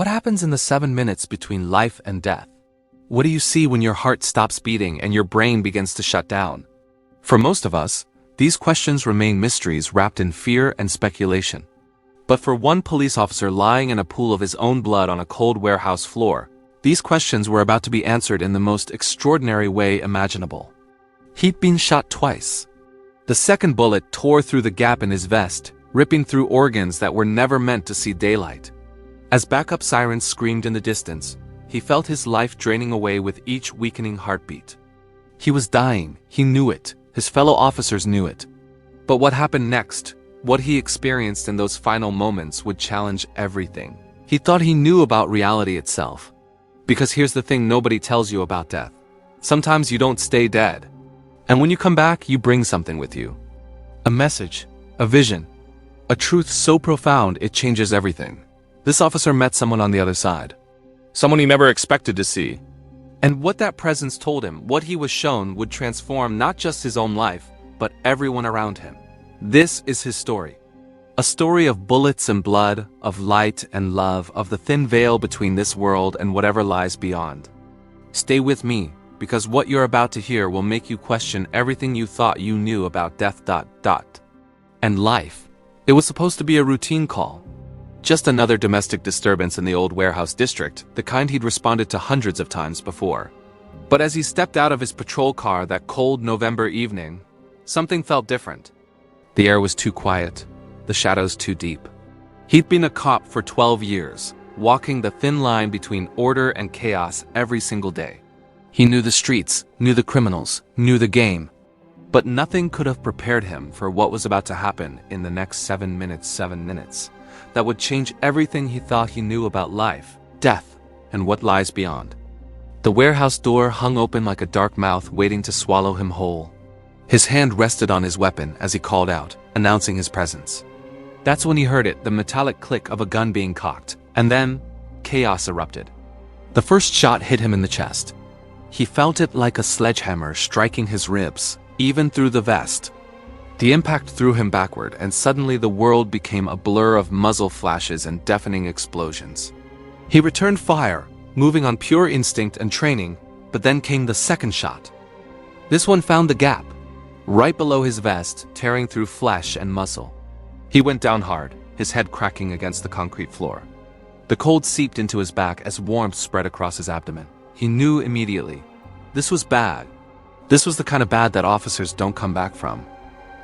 What happens in the 7 minutes between life and death? What do you see when your heart stops beating and your brain begins to shut down? For most of us, these questions remain mysteries wrapped in fear and speculation. But for one police officer lying in a pool of his own blood on a cold warehouse floor, these questions were about to be answered in the most extraordinary way imaginable. He'd been shot twice. The second bullet tore through the gap in his vest, ripping through organs that were never meant to see daylight. As backup sirens screamed in the distance, he felt his life draining away with each weakening heartbeat. He was dying, he knew it, his fellow officers knew it. But what happened next, what he experienced in those final moments would challenge everything. He thought he knew about reality itself. Because here's the thing nobody tells you about death. Sometimes you don't stay dead. And when you come back, you bring something with you. A message, a vision, a truth so profound it changes everything. This officer met someone on the other side. Someone he never expected to see. And what that presence told him, what he was shown, would transform not just his own life, but everyone around him. This is his story. A story of bullets and blood, of light and love, of the thin veil between this world and whatever lies beyond. Stay with me, because what you're about to hear will make you question everything you thought you knew about death. And life. It was supposed to be a routine call. Just another domestic disturbance in the old warehouse district, the kind he'd responded to hundreds of times before. But as he stepped out of his patrol car that cold November evening, something felt different. The air was too quiet, the shadows too deep. He'd been a cop for 12 years, walking the thin line between order and chaos every single day. He knew the streets, knew the criminals, knew the game. But nothing could have prepared him for what was about to happen in the next 7 minutes. That would change everything he thought he knew about life, death, and what lies beyond. The warehouse door hung open like a dark mouth waiting to swallow him whole. His hand rested on his weapon as he called out, announcing his presence. That's when he heard it, the metallic click of a gun being cocked, and then chaos erupted. The first shot hit him in the chest. He felt it like a sledgehammer striking his ribs, even through the vest. The impact threw him backward, and suddenly the world became a blur of muzzle flashes and deafening explosions. He returned fire, moving on pure instinct and training, but then came the second shot. This one found the gap, right below his vest, tearing through flesh and muscle. He went down hard, his head cracking against the concrete floor. The cold seeped into his back as warmth spread across his abdomen. He knew immediately. This was bad. This was the kind of bad that officers don't come back from.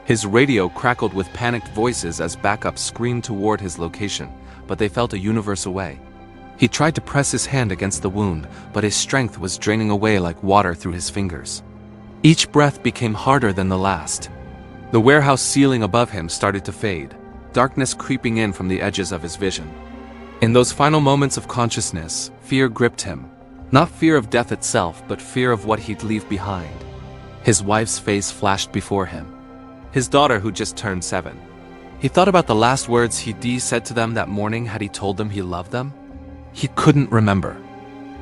His radio crackled with panicked voices as backup screamed toward his location, but they felt a universe away. He tried to press his hand against the wound, but his strength was draining away like water through his fingers. Each breath became harder than the last. The warehouse ceiling above him started to fade, darkness creeping in from the edges of his vision. In those final moments of consciousness, fear gripped him. Not fear of death itself, but fear of what he'd leave behind. His wife's face flashed before him. His daughter who just turned 7. He thought about the last words he'd said to them that morning had he told them he loved them. He couldn't remember.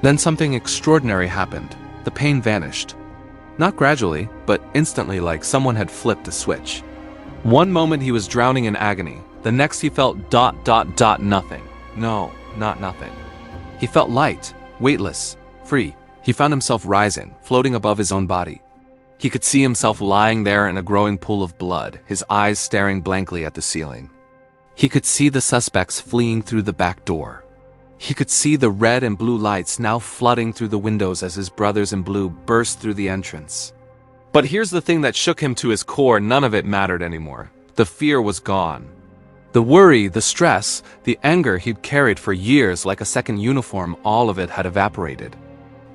Then something extraordinary happened. The pain vanished. Not gradually, but instantly, like someone had flipped a switch. One moment he was drowning in agony. The next he felt nothing. No, not nothing. He felt light, weightless, free. He found himself rising, floating above his own body. He could see himself lying there in a growing pool of blood, his eyes staring blankly at the ceiling. He could see the suspects fleeing through the back door. He could see the red and blue lights now flooding through the windows as his brothers in blue burst through the entrance. But here's the thing that shook him to his core: none of it mattered anymore. The fear was gone. The worry, the stress, the anger he'd carried for years like a second uniform, all of it had evaporated.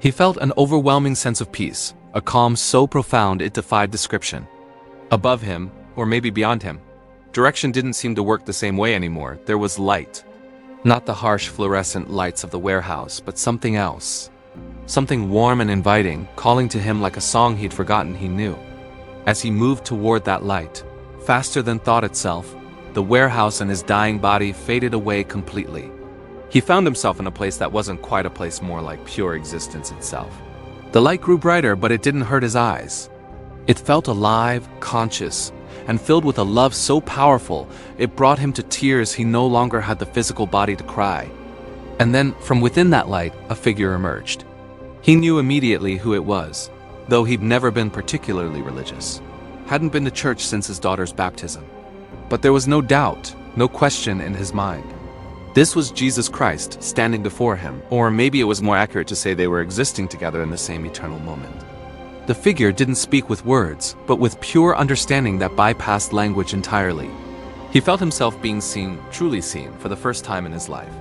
He felt an overwhelming sense of peace, a calm so profound it defied description. Above him, or maybe beyond him, direction didn't seem to work the same way anymore. There was light. Not the harsh fluorescent lights of the warehouse, but something else. Something warm and inviting, calling to him like a song he'd forgotten he knew. As he moved toward that light, faster than thought itself, the warehouse and his dying body faded away completely. He found himself in a place that wasn't quite a place, more like pure existence itself. The light grew brighter, but it didn't hurt his eyes. It felt alive, conscious, and filled with a love so powerful, it brought him to tears. He no longer had the physical body to cry. And then, from within that light, a figure emerged. He knew immediately who it was, though he'd never been particularly religious. Hadn't been to church since his daughter's baptism. But there was no doubt, no question in his mind. This was Jesus Christ standing before him, or maybe it was more accurate to say they were existing together in the same eternal moment. The figure didn't speak with words, but with pure understanding that bypassed language entirely. He felt himself being seen, truly seen, for the first time in his life.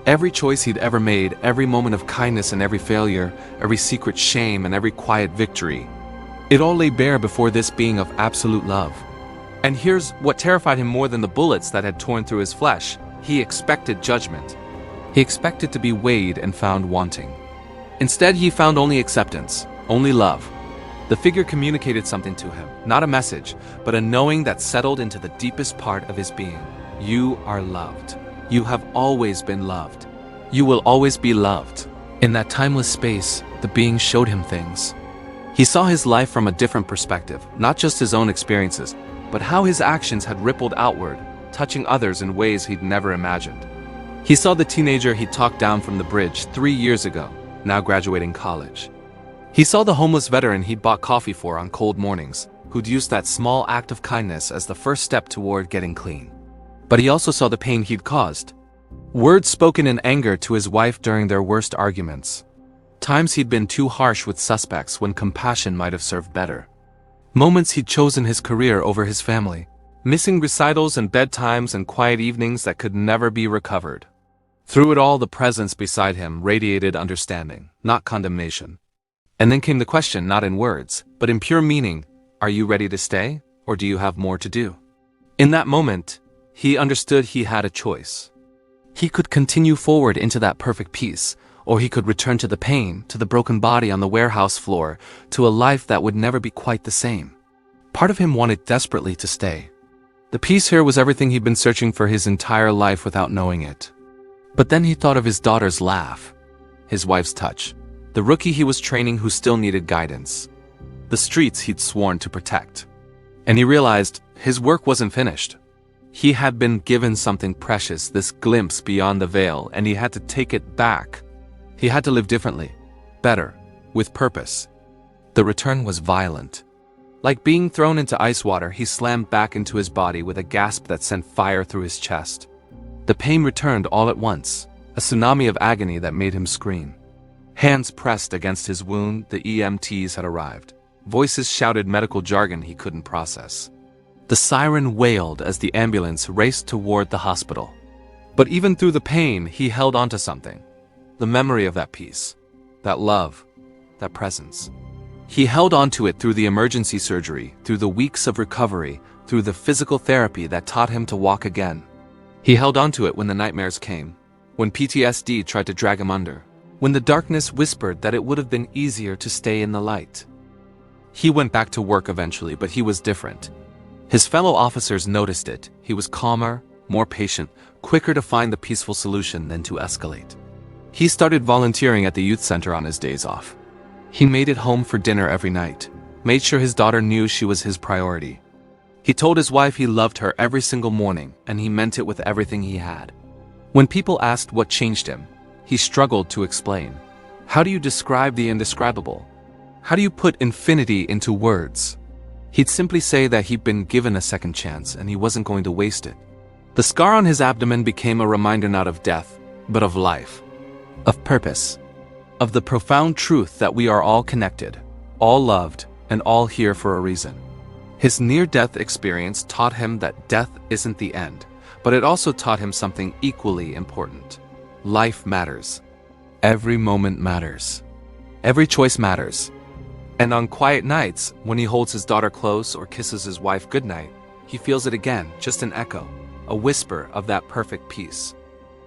Every choice he'd ever made, every moment of kindness and every failure, every secret shame and every quiet victory, it all lay bare before this being of absolute love. And here's what terrified him more than the bullets that had torn through his flesh. He expected judgment. He expected to be weighed and found wanting. Instead, he found only acceptance, only love. The figure communicated something to him, not a message, but a knowing that settled into the deepest part of his being. You are loved. You have always been loved. You will always be loved. In that timeless space, the being showed him things. He saw his life from a different perspective, not just his own experiences, but how his actions had rippled outward, touching others in ways he'd never imagined. He saw the teenager he'd talked down from the bridge 3 years ago, now graduating college. He saw the homeless veteran he'd bought coffee for on cold mornings, who'd used that small act of kindness as the first step toward getting clean. But he also saw the pain he'd caused. Words spoken in anger to his wife during their worst arguments. Times he'd been too harsh with suspects when compassion might have served better. Moments he'd chosen his career over his family. Missing recitals and bedtimes and quiet evenings that could never be recovered. Through it all, the presence beside him radiated understanding, not condemnation. And then came the question, not in words, but in pure meaning, are you ready to stay, or do you have more to do? In that moment, he understood he had a choice. He could continue forward into that perfect peace, or he could return to the pain, to the broken body on the warehouse floor, to a life that would never be quite the same. Part of him wanted desperately to stay. The peace here was everything he'd been searching for his entire life without knowing it. But then he thought of his daughter's laugh, his wife's touch, the rookie he was training who still needed guidance, the streets he'd sworn to protect. And he realized his work wasn't finished. He had been given something precious, this glimpse beyond the veil, and he had to take it back. He had to live differently, better, with purpose. The return was violent. Like being thrown into ice water, he slammed back into his body with a gasp that sent fire through his chest. The pain returned all at once, a tsunami of agony that made him scream. Hands pressed against his wound, the EMTs had arrived. Voices shouted medical jargon he couldn't process. The siren wailed as the ambulance raced toward the hospital. But even through the pain, he held onto something. The memory of that peace, that love, that presence. He held onto it through the emergency surgery, through the weeks of recovery, through the physical therapy that taught him to walk again. He held onto it when the nightmares came, when PTSD tried to drag him under, when the darkness whispered that it would have been easier to stay in the light. He went back to work eventually, but he was different. His fellow officers noticed it. He was calmer, more patient, quicker to find the peaceful solution than to escalate. He started volunteering at the youth center on his days off. He made it home for dinner every night, made sure his daughter knew she was his priority. He told his wife he loved her every single morning, and he meant it with everything he had. When people asked what changed him, he struggled to explain. How do you describe the indescribable? How do you put infinity into words? He'd simply say that he'd been given a second chance and he wasn't going to waste it. The scar on his abdomen became a reminder not of death, but of life, of purpose, of the profound truth that we are all connected, all loved, and all here for a reason. His near-death experience taught him that death isn't the end, but it also taught him something equally important. Life matters. Every moment matters. Every choice matters. And on quiet nights, when he holds his daughter close or kisses his wife goodnight, he feels it again, just an echo, a whisper of that perfect peace.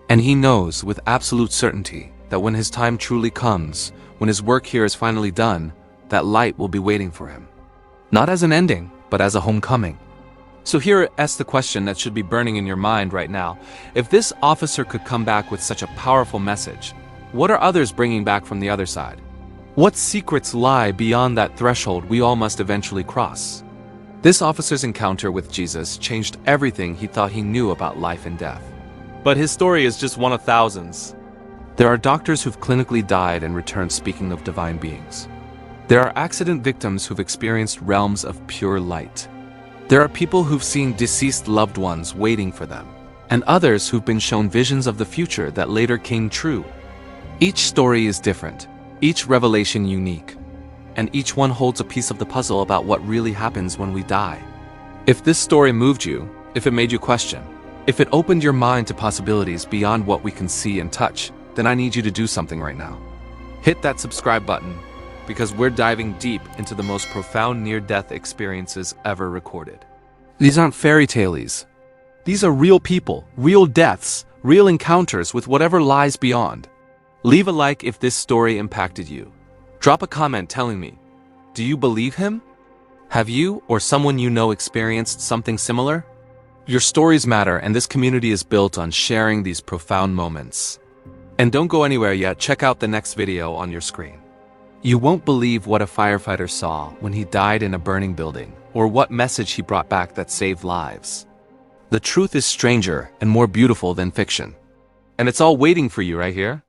And he knows with absolute certainty that when his time truly comes, when his work here is finally done, that light will be waiting for him. Not as an ending, but as a homecoming. So here asks the question that should be burning in your mind right now. If this officer could come back with such a powerful message, what are others bringing back from the other side? What secrets lie beyond that threshold we all must eventually cross? This officer's encounter with Jesus changed everything he thought he knew about life and death. But his story is just one of thousands. There are doctors who've clinically died and returned speaking of divine beings. There are accident victims who've experienced realms of pure light. There are people who've seen deceased loved ones waiting for them, and others who've been shown visions of the future that later came true. Each story is different, each revelation unique, and each one holds a piece of the puzzle about what really happens when we die. If this story moved you, if it made you question, if it opened your mind to possibilities beyond what we can see and touch, then I need you to do something right now. Hit that subscribe button, because we're diving deep into the most profound near-death experiences ever recorded. These aren't fairy tales. These are real people, real deaths, real encounters with whatever lies beyond. Leave a like if this story impacted you. Drop a comment telling me, do you believe him? Have you or someone you know experienced something similar? Your stories matter, and this community is built on sharing these profound moments. And don't go anywhere yet, check out the next video on your screen. You won't believe what a firefighter saw when he died in a burning building, or what message he brought back that saved lives. The truth is stranger and more beautiful than fiction. And it's all waiting for you right here.